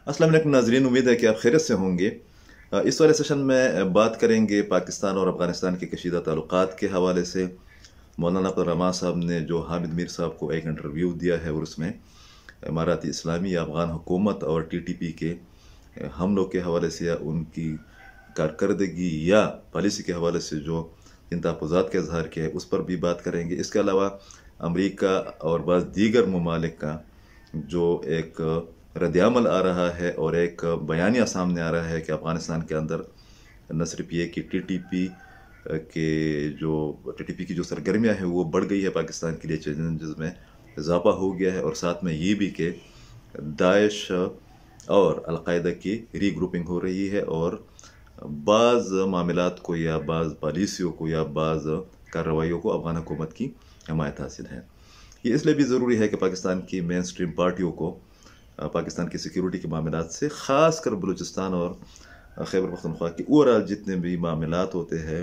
अस्सलाम वालेकुम नाज़रीन, उम्मीद है कि आप खैरियत से होंगे। इस वाले सेशन में बात करेंगे पाकिस्तान और अफ़गानिस्तान के कशीदा ताल्लुकात के हवाले से। मौलाना अब्दुल रहमान साहब ने जो हामिद मीर साहब को एक इंटरव्यू दिया है और उसमें इमाराती इस्लामी या अफ़गान हुकूमत और TTP के हमलों के हवाले से या उनकी कारकर्दगी या पॉलिसी के हवाले से जो इन तहफ़्फ़ुज़ात का इज़हार किया है उस पर भी बात करेंगे। इसके अलावा अमरीका और बाज़ दीगर ममालिक का जो एक रद्द-ए-अमल आ रहा है और एक बयानिया सामने आ रहा है कि अफ़गानिस्तान के अंदर न सिर्फ ये कि TTP की जो सरगर्मियाँ हैं वो बढ़ गई है, पाकिस्तान के लिए चैलेंजेस में इजाफा हो गया है, और साथ में ये भी कि दाइश और अलकायदा की रीग्रुपिंग हो रही है और बाज़ मामलात को या बाज़ पॉलिसियों को या बाज़ कार्रवाइयों को अफ़गान हुकूमत की हमायत हासिल है। ये इसलिए भी ज़रूरी है कि पाकिस्तान की मेन स्ट्रीम पार्टियों को पाकिस्तान की सिक्योरिटी के मामलात से ख़ास कर बलूचिस्तान और खैबर पख्तूनख्वा की ओवरऑल जितने भी मामलात होते हैं,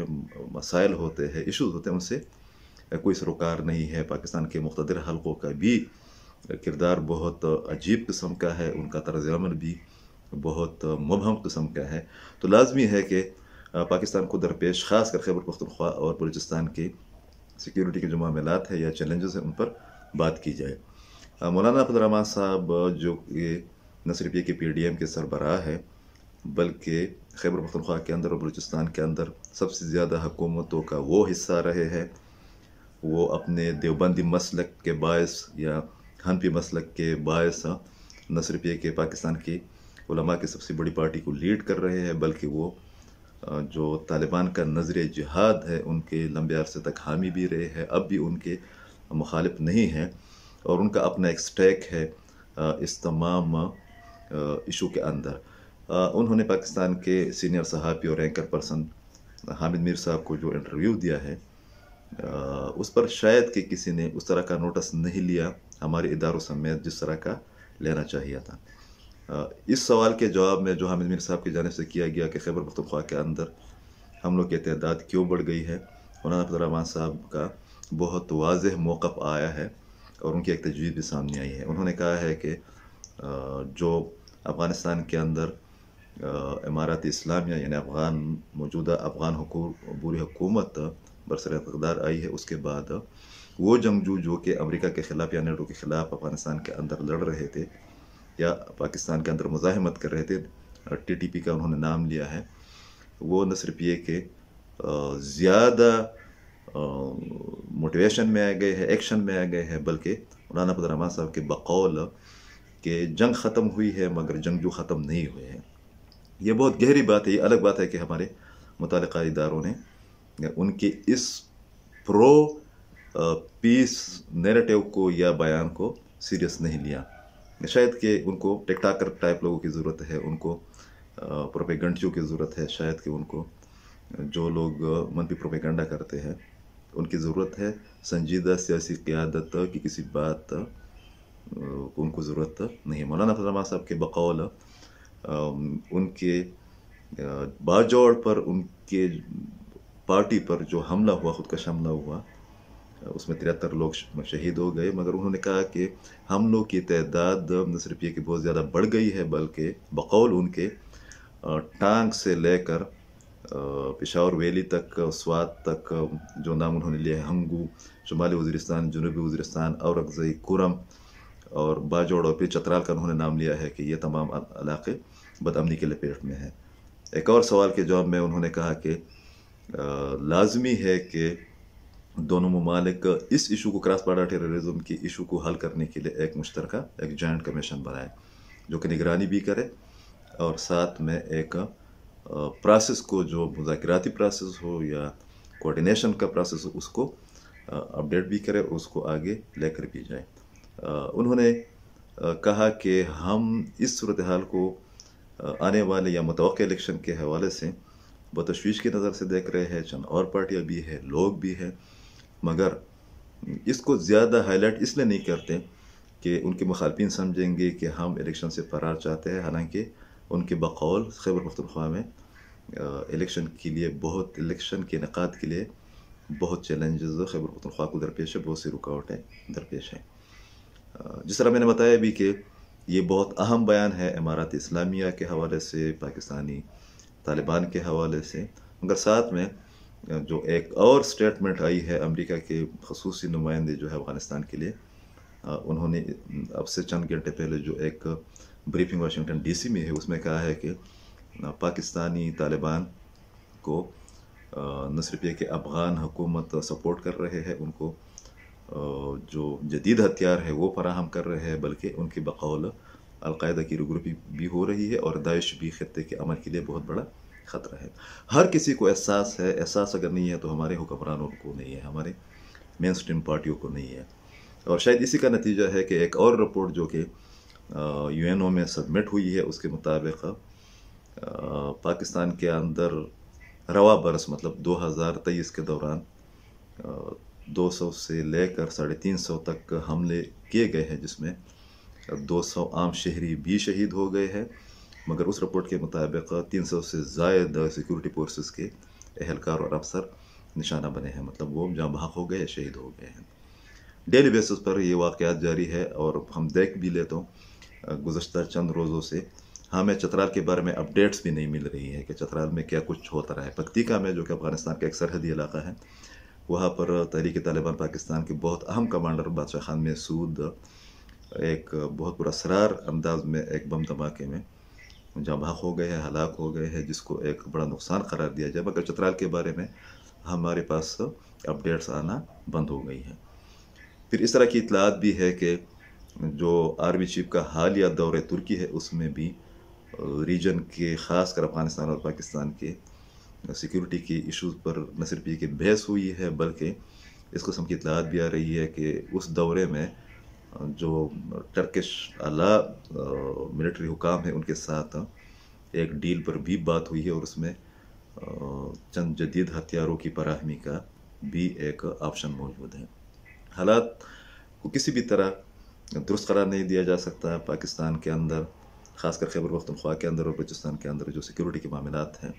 मसाइल होते हैं, इशूज़ होते हैं, उनसे कोई सरोकार नहीं है। पाकिस्तान के मुख्तलिर हलकों का भी किरदार बहुत अजीब किस्म का है, उनका तर्ज़-ए-अमल भी बहुत मुबहम किस्म का है। तो लाजमी है कि पाकिस्तान को दरपेश ख़ास कर खैबर पख्तूनख्वा और बलूचिस्तान की सिक्योरिटी के जो मामलात है या चैलेंजेस हैं उन पर बात की जाए। मौलाना अब्दुल रहमान साहब जो ये न सिर्फ ये कि PDM के सरबराह है बल्कि खैबर पख्तूनख्वा के अंदर और बलूचिस्तान के अंदर सबसे ज़्यादा हुकूमतों का वो हिस्सा रहे हैं। वो अपने देवबंदी मसलक के बायस या हनफी मसलक के बायस न सिर्फ ये कि पाकिस्तान की उलमा की सबसे बड़ी पार्टी को लीड कर रहे हैं बल्कि वो जो तालिबान का नज़र जिहाद है उनके लंबे अरसे तक हामी भी रहे हैं, अब भी उनके मुखालिफ नहीं हैं और उनका अपना एक स्टेक है इस तमाम इशू के अंदर। उन्होंने पाकिस्तान के सीनियर सहाफ़ी और एंकर पर्सन हामिद मीर साहब को जो इंटरव्यू दिया है उस पर शायद कि किसी ने उस तरह का नोटिस नहीं लिया, हमारे इदारों समेत जिस तरह का लेना चाहिए था। इस सवाल के जवाब में जो हामिद मीर साहब की जानिब से किया गया कि खैबर पख्तूनख्वा के अंदर हमलों की तादाद क्यों बढ़ गई है, मौलाना अब्दुल रहमान साहब का बहुत वाज़ेह मौक़िफ़ आया है और उनकी एक तजवीज़ भी सामने आई है। उन्होंने कहा है कि जो अफ़गानिस्तान के अंदर इमाराती इस्लामिया यानी मौजूदा अफ़गान बुरी हुकूमत बरसर इक़्तिदार आई है, उसके बाद वो जंगजू जो कि अमेरिका के ख़िलाफ़ या नेटो के ख़िलाफ़ अफ़गानिस्तान के अंदर लड़ रहे थे या पाकिस्तान के अंदर मुज़ाहिमत कर रहे थे, TTP का उन्होंने नाम लिया है, वो न सिर्फ ये कि ज़्यादा मोटिवेशन में आ गए हैं, एक्शन में आ गए हैं, बल्कि मौलाना अब्दुल रहमान साहब के बकौल कि जंग ख़त्म हुई है मगर जंगजू ख़त्म नहीं हुए हैं। ये बहुत गहरी बात है। ये अलग बात है कि हमारे मुताल्लिक़ा इदारों ने उनके इस प्रो पीस नैरेटिव को या बयान को सीरियस नहीं लिया। शायद कि उनको टिकटाकर टाइप लोगों की ज़रूरत है, उनको प्रोपेगेंडियों की ज़रूरत है, शायद कि उनको जो लोग मनफी प्रोपेगेंडा करते हैं उनकी ज़रूरत है। संजीदा सियासी क़यादत की किसी बात उनको ज़रूरत नहीं है। मौलाना अब्दुल रहमान साहब के बकौल उनके बाजोड़ पर उनके पार्टी पर जो हमला हुआ, ख़ुदकश हमला हुआ, उसमें 73 लोग शहीद हो गए, मगर उन्होंने कहा कि हमलों की तादाद न सिर्फ ये कि बहुत ज़्यादा बढ़ गई है बल्कि बकौल उनके टांग से लेकर पेशावर वैली तक, स्वात तक, जो नाम उन्होंने लिया है, हंगू, शुमाली वज़ीरिस्तान, जनूबी वज़ीरिस्तान, औरकज़ई, कुरम और बाजोड़ और फिर चतराल का उन्होंने नाम लिया है कि ये तमाम इलाके बदअमनी के लपेट में हैं। एक और सवाल के जवाब में उन्होंने कहा कि लाजमी है कि दोनों ममालिक इस इशू को, क्रॉस बॉर्डर टेररिज्म की इशू को हल करने के लिए एक मुश्तरका एक जॉइंट कमीशन बनाए जो कि निगरानी भी करे और साथ में एक प्रोसेस को, जो मुज़ाकराती प्रोसेस हो या कोऑर्डिनेशन का प्रोसेस हो, उसको अपडेट भी करे और उसको आगे लेकर भी जाए। उन्होंने कहा कि हम इस सूरत हाल को आने वाले या मुतवक्किल इलेक्शन के हवाले से बतशवीश की नज़र से देख रहे हैं। चंद और पार्टियाँ भी हैं, लोग भी हैं, मगर इसको ज़्यादा हाईलाइट इसलिए नहीं करते कि उनके मुखालफिन समझेंगे कि हम इलेक्शन से फरार चाहते हैं। हालांकि उनके बकौल खैबर पख्तूनख्वा में इलेक्शन के लिए इलेक्शन के इनेकाद के लिए बहुत चैलेंजेस खैबर पख्तूनख्वा को दरपेश है, बहुत सी रुकावटें दरपेश हैं। जिस तरह मैंने बताया भी कि یہ بہت اہم بیان ہے امارات اسلامیہ کے حوالے سے، پاکستانی طالبان کے حوالے سے، مگر ساتھ میں جو ایک اور سٹیٹمنٹ آئی ہے امریکہ کے خصوصی نمائندے جو ہے افغانستان کے لیے، انہوں نے اب سے چند گھنٹے پہلے جو ایک بریفنگ واشنگٹن ڈی سی میں ہے، اس میں کہا ہے کہ پاکستانی طالبان کو نہ صرف یہ کہ افغان حکومت سپورٹ کر رہے ہیں ان کو، جو جدید ہتھیار ہے وہ فراہم کر رہے ہیں، بلکہ ان کی بقول القاعدہ کی ریگروپنگ بھی ہو رہی ہے اور داعش بھی خطے کے امن کے لیے بہت بڑا خطرہ ہے۔ ہر کسی کو احساس ہے، احساس اگر نہیں ہے تو ہمارے حکمرانوں کو نہیں ہے، ہمارے مین سٹریم پارٹیوں کو نہیں ہے، اور شاید اسی کا نتیجہ ہے کہ ایک اور رپورٹ جو کہ یو این او میں سبمٹ ہوئی ہے، اس کے مطابق پاکستان کے اندر رواں برس مطلب 2023 کے دوران 200 سے لے کر 350 تک حملے کیے گئے ہیں، جس میں 200 عام شہری بھی شہید ہو گئے ہیں، مگر اس رپورٹ کے مطابق 300 سے زائد سیکورٹی فورسز کے اہلکار اور افسر نشانہ بنے ہیں، مطلب وہ جاں بحق ہو گئے، شہید ہو گئے ہیں۔ ڈیلی بیسس پر یہ واقعات جاری ہے، اور ہم دیکھ بھی لیتے ہوں گزشتہ چند روزوں سے ہمیں چترال کے بارے میں اپڈیٹس بھی نہیں مل رہی ہے کہ چترال میں کیا کچھ ہوتا رہا ہے۔ پکتیکا میں جو کہ افغانستان کا ایک سرحدی علاقہ ہے، وہاں پر تحریک طالبان پاکستان کے بہت اہم کمانڈر بادشاہ خان مسعود ایک بہت پراسرار انداز میں ایک بم دھماکے میں جاں بحق ہو گئے ہیں، ہلاک ہو گئے ہیں، جس کو ایک بڑا نقصان قرار دیا جائے، مگر چترال کے بارے میں ہمارے پاس اپڈیٹس آنا بند ہو گئی ہیں۔ پھر اس طرح کی اطلاعات بھی ہے کہ جو آرمی چیف کا حالیہ دورہ ترکی ہے، اس میں بھی ریجن کے خاص کر افغانستان اور پاکستان کے سیکیورٹی کے ایشوز پر نہ صرف یہ کہ بحث ہوئی ہے، بلکہ اس قسم کی اطلاعات بھی آ رہی ہے کہ اس دورے میں جو ٹرکش اعلیٰ ملٹری حکام ہیں ان کے ساتھ ایک ڈیل پر بھی بات ہوئی ہے، اور اس میں چند جدید ہتھیاروں کی فراہمی کا بھی ایک آپشن موجود ہے۔ حالات کو کسی بھی طرح درست قرار نہیں دیا جا سکتا پاکستان کے اندر، خاص کر خیبر پختونخوا کے اندر اور بلوچستان کے اندر جو سیکیورٹی کے معاملات ہیں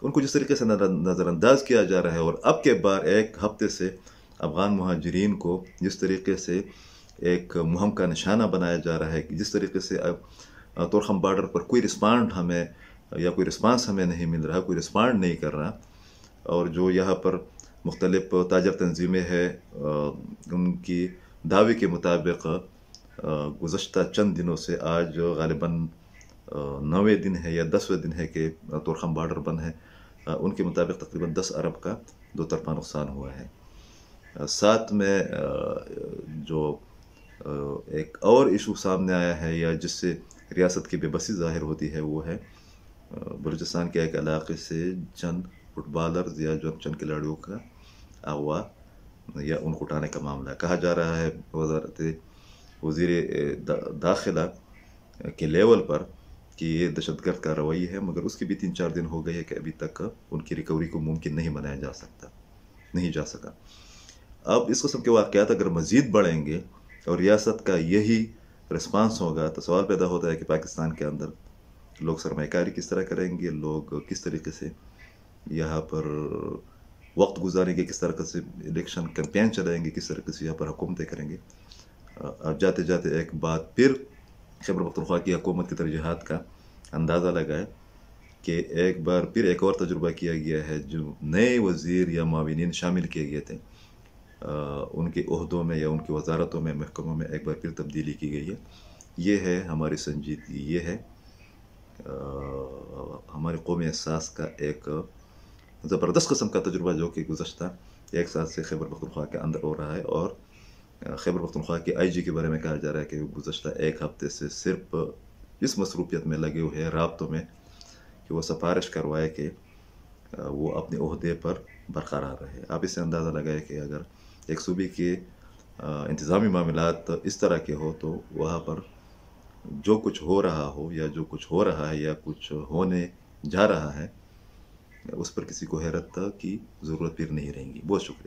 ان کو جس طریقے سے نظر انداز کیا جا رہا ہے، اور اب کے بار ایک ہفتے سے افغان مہاجرین کو جس طریقے سے ایک مہم کا نشانہ بنایا جا رہا ہے، کہ جس طریقے سے اب تورخم بارڈر پر کوئی رسپانڈ ہمیں یا کوئی رسپانس ہمیں نہیں مل رہا، کوئی رسپانڈ نہیں کر رہا، اور جو یہاں پر مختلف تاجر تنظیمیں ہیں ان کی دعوے کے مطابق گزشتہ چند دنوں سے آج غالباً 9ویں دن ہے یا 10ویں دن ہے کہ تورخم بارڈر بند ہے، ان کے مطابق تقریباً 10 ارب کا دو طرفہ نقصان ہوا ہے۔ ساتھ میں جو ایک اور ایشو سامنے آیا ہے یا جس سے ریاست کی بے بسی ظاہر ہوتی ہے، وہ ہے بلوچستان کے ایک علاقے سے چند فٹ بالرز یا جو چند کھلاڑیوں کا اغوا یا ان کو اٹھانے کا معاملہ کہا جا رہا ہے وزیر داخلہ کے لیول پر کہ یہ دہشت گرد کارروائی ہے، مگر اس کی بھی 3-4 دن ہو گئے ہیں کہ ابھی تک ان کی ریکوری کو ممکن نہیں بنایا جا سکا۔ اب اس قسم کے واقعات اگر مزید بڑھیں گے اور ریاست کا یہی رسپانس ہوگا تو سوال پیدا ہوتا ہے کہ پاکستان کے اندر لوگ سرمایہ کاری کس طرح کریں گے، لوگ کس طریقے سے یہاں پر وقت گزاریں گے، کس طرح سے الیکشن کیمپین چلائیں گے، کس طرح سے یہاں پر حکومتیں کریں گے۔ اب جاتے جاتے ایک بات پھر خیبر پختونخوا کی حکومت کی ترجیحات کا اندازہ لگائے کہ ایک بار پھر ایک اور تجربہ کیا گیا ہے، جو نئے وزیر یا معاونین شامل کیے گئے تھے ان کے عہدوں میں یا ان کی وزارتوں میں، محکموں میں ایک بار پھر تبدیلی کی گئی ہے۔ یہ ہے ہماری سنجیدگی، یہ ہے ہمارے قومی احساس کا ایک زبردست قسم کا تجربہ جو کہ گزشتہ 1 سال سے خیبر پختونخوا کے اندر ہو رہا ہے، اور خیبر پختونخوا کے آئی جی کے بارے میں کہا جا رہا ہے کہ گزشتہ 1 ہفتے سے صرف اس مصروفیت میں لگے ہوئے ہیں، رابطوں میں، کہ وہ سفارش کروائے کہ وہ اپنے عہدے پر برقرار رہے۔ آپ اس سے اندازہ لگائے کہ اگر ایک صوبے کے انتظامی معاملات اس طرح کے ہو تو وہاں پر جو کچھ ہو رہا ہو یا جو کچھ ہو رہا ہے یا کچھ ہونے جا رہا ہے، اس پر کسی کو حیرت کی ضرورت پھر نہیں رہیں گی۔ بہت شکریہ۔